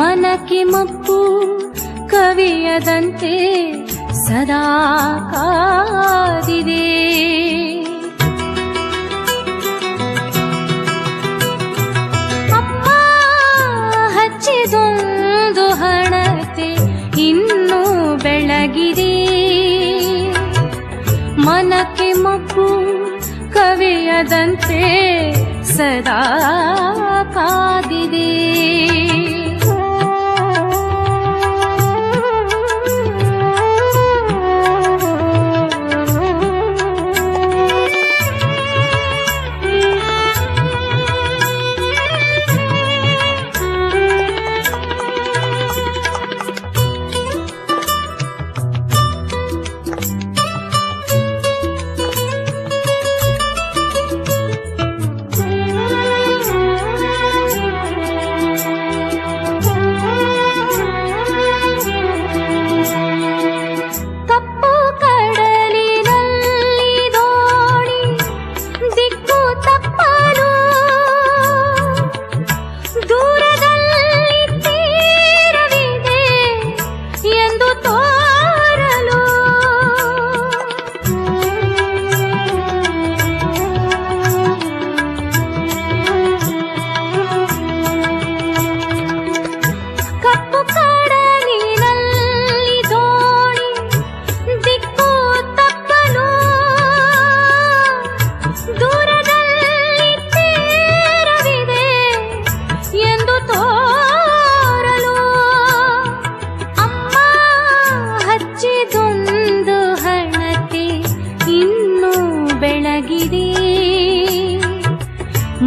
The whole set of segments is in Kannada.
ಮನಕ್ಕೆ ಮಬ್ಬು ಕವಿಯದಂತೆ ಸದಾ ಕಾದಿದೆ. ಅಮ್ಮ ಹಚ್ಚಿದೊಂದು ಹಣತೆ ಇನ್ನೂ ಬೆಳಗಿದೆ. ಮನಕ್ಕೆ ಮಬ್ಬು ಕವಿಯದಂತೆ ಸದಾ ಕಾದಿದೆ.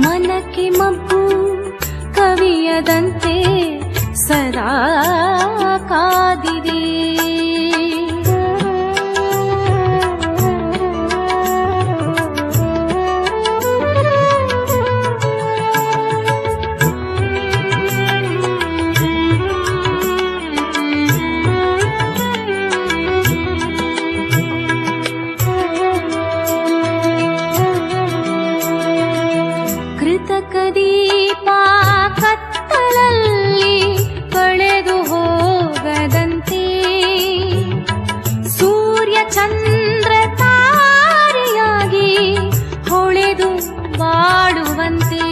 ಮನಕ್ಕೆ ಮಬ್ಬು ಕವಿಯದಂತೆ ಸದಾ ಕಾದಿದೆ. ಕೃತಕ ದೀಪ ಕತ್ತಲಲ್ಲಿ ಕಳೆದು ಹೋಗದಂತೆ, ಸೂರ್ಯ ಚಂದ್ರ ತಾರೆಯಾಗಿ ಹೊಳೆದು ಬಾಳುವಂತೆ,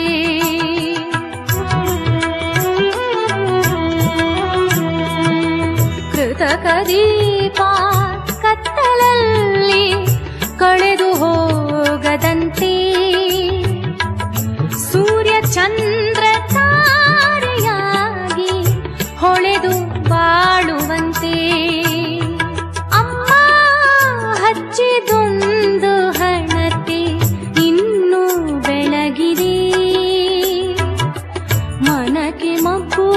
ಕೃತಕ ದೀಪ ಕತ್ತಲಲ್ಲಿ ಕಳೆದು ಹೋಗದಂತೆ, ಸೂರ್ಯ ಚಂದ್ರ ತಾರೆಯಾಗಿ ಹೊಳೆದು ಬಾಳುವಂತೆ, ಅಮ್ಮ ಹಚ್ಚಿದೊಂದು ಹಣತೆ ಇನ್ನೂ ಬೆಳಗಿದೆ. ಮನಕ್ಕೆ ಮಬ್ಬು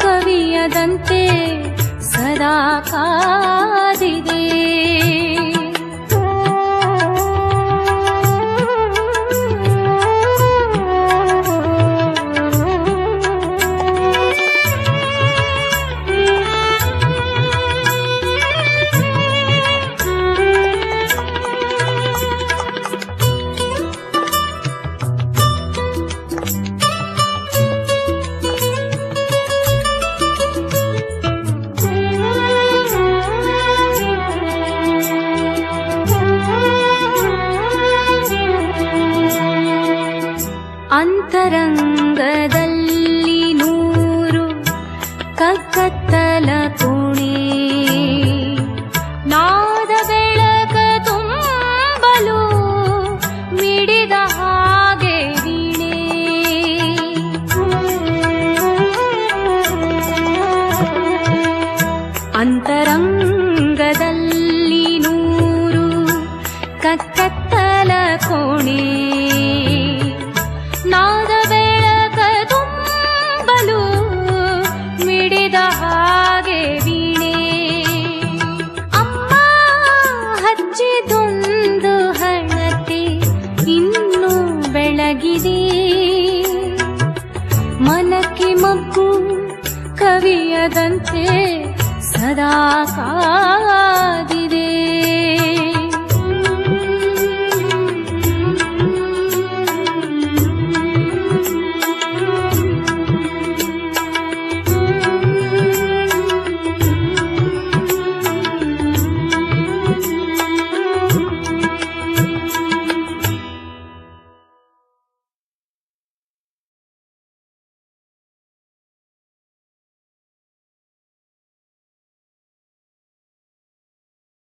ಕವಿಯದಂತೆ ಸದಾ ಕಾದಿದೆ. ಅಂತರಂಗದಲ್ಲಿ ನೂರು ಕಗ್ಗತ್ತಲ ಕೋಣೆ, ನಾದ ಬೆಳಕ ತುಂಬಲು ಮಿಡಿದ ಹಾಗೆ ವೀಣೆ, ಅಂತರಂಗದಲ್ಲಿ ನೂರು ಕಗ್ಗತ್ತಲ ಕೋಣೆ, ನಾದ ಬೆಳಕ ತುಂಬಲು ಮಿಡಿದ ಹಾಗೆ ವೀಣೆ, ಅಮ್ಮ ಹಚ್ಚಿದೊಂದು ಹಣತೆ ಇನ್ನೂ ಬೆಳಗಿದೆ. ಮನಕ್ಕೆ ಮಬ್ಬು ಕವಿಯದಂತೆ ಸದಾ ಕಾದಿದೆ.